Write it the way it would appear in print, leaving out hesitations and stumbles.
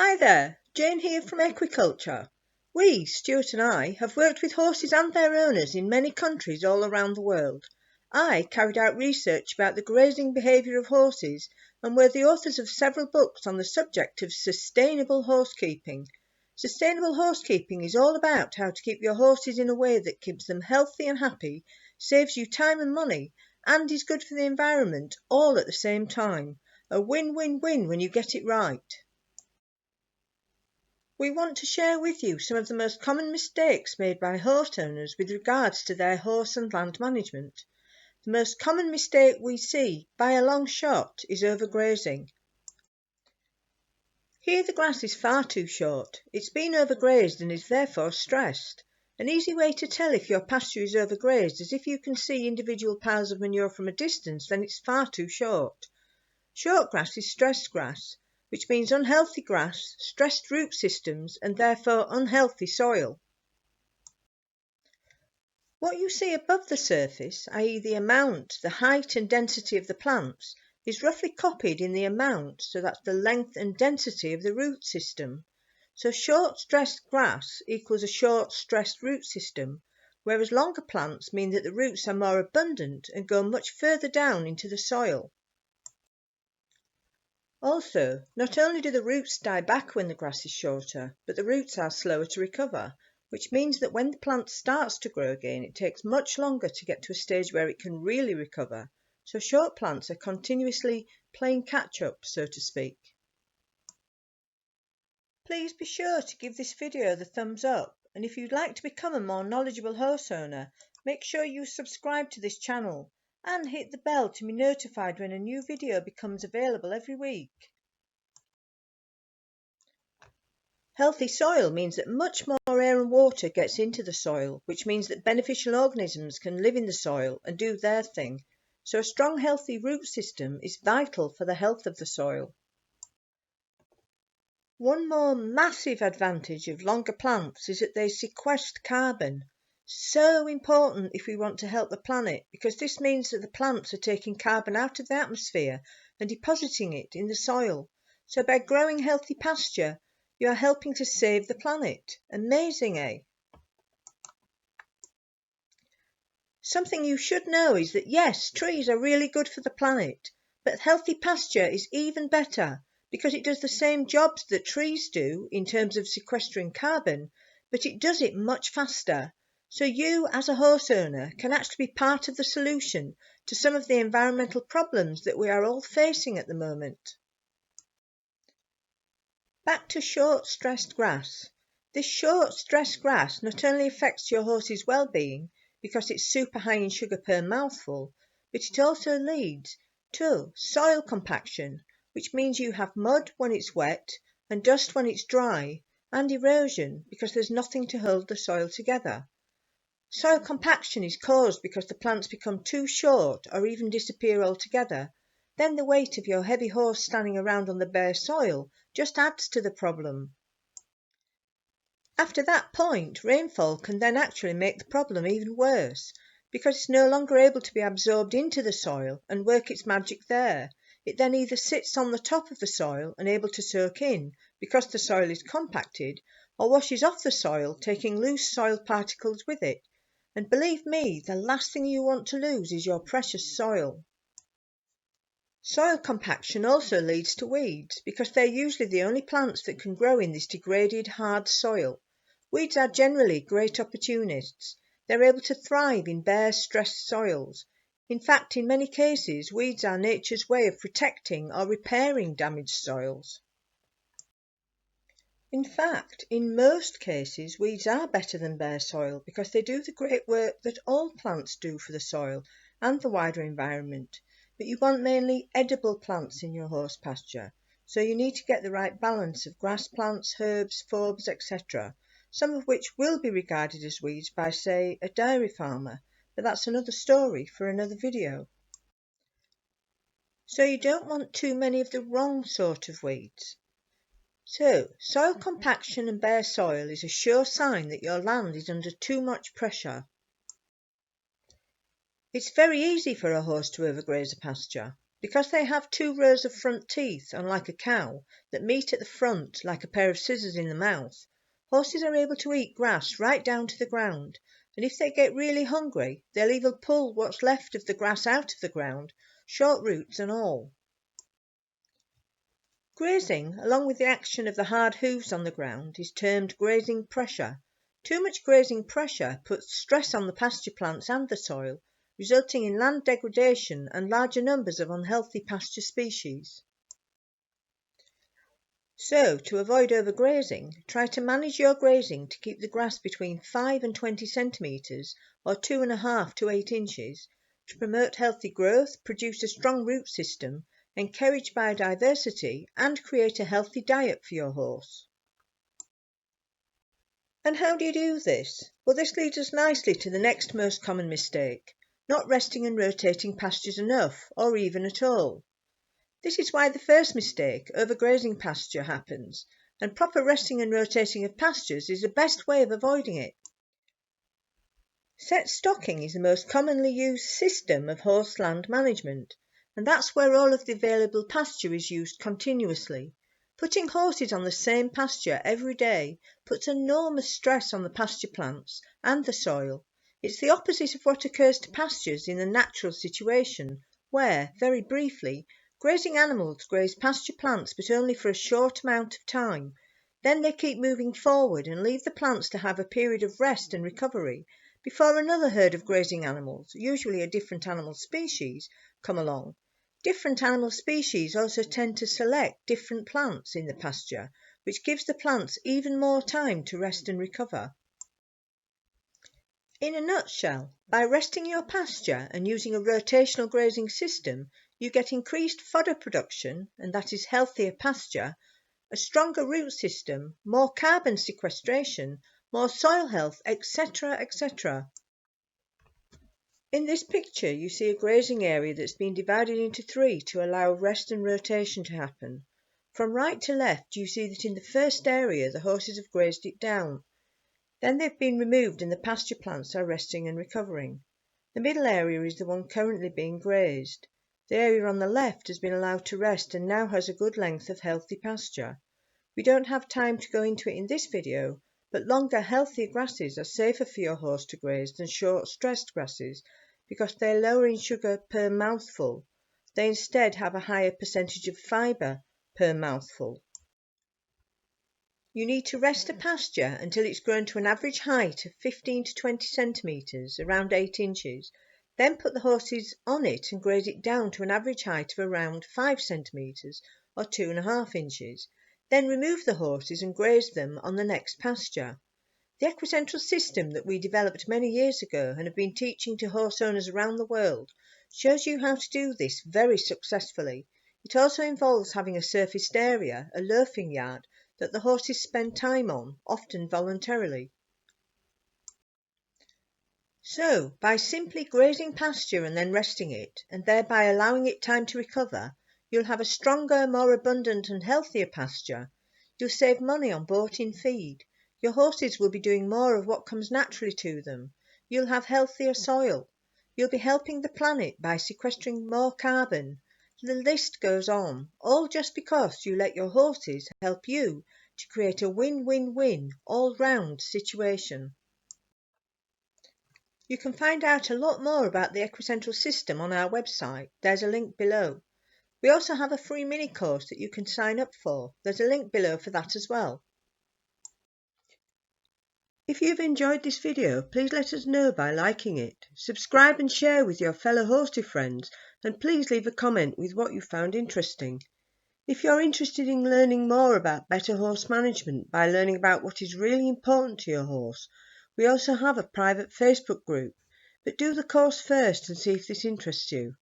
Hi there, Jane here from Equiculture. We, Stuart and I, have worked with horses and their owners in many countries all around the world. I carried out research about the grazing behaviour of horses and were the authors of several books on the subject of sustainable horsekeeping. Sustainable horsekeeping is all about how to keep your horses in a way that keeps them healthy and happy, saves you time and money, and is good for the environment all at the same time. A win-win-win when you get it right. We want to share with you some of the most common mistakes made by horse owners with regards to their horse and land management. The most common mistake we see, by a long shot, is overgrazing. Here the grass is far too short. It's been overgrazed and is therefore stressed. An easy way to tell if your pasture is overgrazed is if you can see individual piles of manure from a distance, then it's far too short. Short grass is stressed grass, which means unhealthy grass, stressed root systems, and therefore unhealthy soil. What you see above the surface, i.e. the amount, the height and density of the plants, is roughly copied in the amount, so that's the length and density of the root system. So short stressed grass equals a short stressed root system, whereas longer plants mean that the roots are more abundant and go much further down into the soil. Also, not only do the roots die back when the grass is shorter, but the roots are slower to recover, which means that when the plant starts to grow again, it takes much longer to get to a stage where it can really recover. So short plants are continuously playing catch up, so to speak. Please be sure to give this video the thumbs up, and if you'd like to become a more knowledgeable horse owner, make sure you subscribe to this channel and hit the bell to be notified when a new video becomes available every week. Healthy soil means that much more air and water gets into the soil, which means that beneficial organisms can live in the soil and do their thing. So a strong, healthy root system is vital for the health of the soil. One more massive advantage of longer plants is that they sequester carbon. So important if we want to help the planet, because this means that the plants are taking carbon out of the atmosphere and depositing it in the soil. So by growing healthy pasture, you are helping to save the planet. Amazing, eh? Something you should know is that yes, trees are really good for the planet, but healthy pasture is even better because it does the same jobs that trees do in terms of sequestering carbon, but it does it much faster. So you, as a horse owner, can actually be part of the solution to some of the environmental problems that we are all facing at the moment. Back to short stressed grass. This short stressed grass not only affects your horse's well-being because it's super high in sugar per mouthful, but it also leads to soil compaction, which means you have mud when it's wet and dust when it's dry, and erosion because there's nothing to hold the soil together. Soil compaction is caused because the plants become too short or even disappear altogether. Then the weight of your heavy horse standing around on the bare soil just adds to the problem. After that point, rainfall can then actually make the problem even worse, because it's no longer able to be absorbed into the soil and work its magic there. It then either sits on the top of the soil and able to soak in because the soil is compacted, or washes off the soil, taking loose soil particles with it. And believe me, the last thing you want to lose is your precious soil. Soil compaction also leads to weeds because they're usually the only plants that can grow in this degraded, hard soil. Weeds are generally great opportunists. They're able to thrive in bare, stressed soils. In fact, in many cases, weeds are nature's way of protecting or repairing damaged soils. In fact, in most cases, weeds are better than bare soil because they do the great work that all plants do for the soil and the wider environment. But you want mainly edible plants in your horse pasture, so you need to get the right balance of grass plants, herbs, forbs, etc., some of which will be regarded as weeds by, say, a dairy farmer, but that's another story for another video. So you don't want too many of the wrong sort of weeds. So, soil compaction and bare soil is a sure sign that your land is under too much pressure. It's very easy for a horse to overgraze a pasture. Because they have two rows of front teeth, unlike a cow, that meet at the front like a pair of scissors in the mouth, horses are able to eat grass right down to the ground, and if they get really hungry, they'll even pull what's left of the grass out of the ground, short roots and all. Grazing, along with the action of the hard hooves on the ground, is termed grazing pressure. Too much grazing pressure puts stress on the pasture plants and the soil, resulting in land degradation and larger numbers of unhealthy pasture species. So, to avoid overgrazing, try to manage your grazing to keep the grass between 5 and 20 centimetres or 2.5 to 8 inches to promote healthy growth, produce a strong root system, encourage biodiversity and create a healthy diet for your horse. And how do you do this? Well, this leads us nicely to the next most common mistake, not resting and rotating pastures enough or even at all. This is why the first mistake, overgrazing pasture, happens, and proper resting and rotating of pastures is the best way of avoiding it. Set stocking is the most commonly used system of horse land management, and that's where all of the available pasture is used continuously. Putting horses on the same pasture every day puts enormous stress on the pasture plants and the soil. It's the opposite of what occurs to pastures in a natural situation, where, very briefly, grazing animals graze pasture plants but only for a short amount of time. Then they keep moving forward and leave the plants to have a period of rest and recovery before another herd of grazing animals, usually a different animal species, come along. Different animal species also tend to select different plants in the pasture, which gives the plants even more time to rest and recover. In a nutshell, by resting your pasture and using a rotational grazing system, you get increased fodder production, and that is healthier pasture, a stronger root system, more carbon sequestration, more soil health, etc., etc. In this picture, you see a grazing area that's been divided into three to allow rest and rotation to happen. From right to left, you see that in the first area, the horses have grazed it down. Then they've been removed and the pasture plants are resting and recovering. The middle area is the one currently being grazed. The area on the left has been allowed to rest and now has a good length of healthy pasture. We don't have time to go into it in this video, but longer, healthier grasses are safer for your horse to graze than short, stressed grasses because they're lower in sugar per mouthful. They instead have a higher percentage of fibre per mouthful. You need to rest a pasture until it's grown to an average height of 15 to 20 centimetres, around 8 inches. Then put the horses on it and graze it down to an average height of around 5 centimetres or 2.5 inches. Then remove the horses and graze them on the next pasture. The Equicentral System that we developed many years ago and have been teaching to horse owners around the world shows you how to do this very successfully. It also involves having a surfaced area, a loafing yard, that the horses spend time on, often voluntarily. So, by simply grazing pasture and then resting it, and thereby allowing it time to recover, you'll have a stronger, more abundant and healthier pasture. You'll save money on bought-in feed. Your horses will be doing more of what comes naturally to them. You'll have healthier soil. You'll be helping the planet by sequestering more carbon. The list goes on, all just because you let your horses help you to create a win-win-win, all-round situation. You can find out a lot more about the Equicentral System on our website. There's a link below. We also have a free mini course that you can sign up for. There's a link below for that as well. If you've enjoyed this video, please let us know by liking it. Subscribe and share with your fellow horsey friends, and please leave a comment with what you found interesting. If you're interested in learning more about better horse management by learning about what is really important to your horse, we also have a private Facebook group. But do the course first and see if this interests you.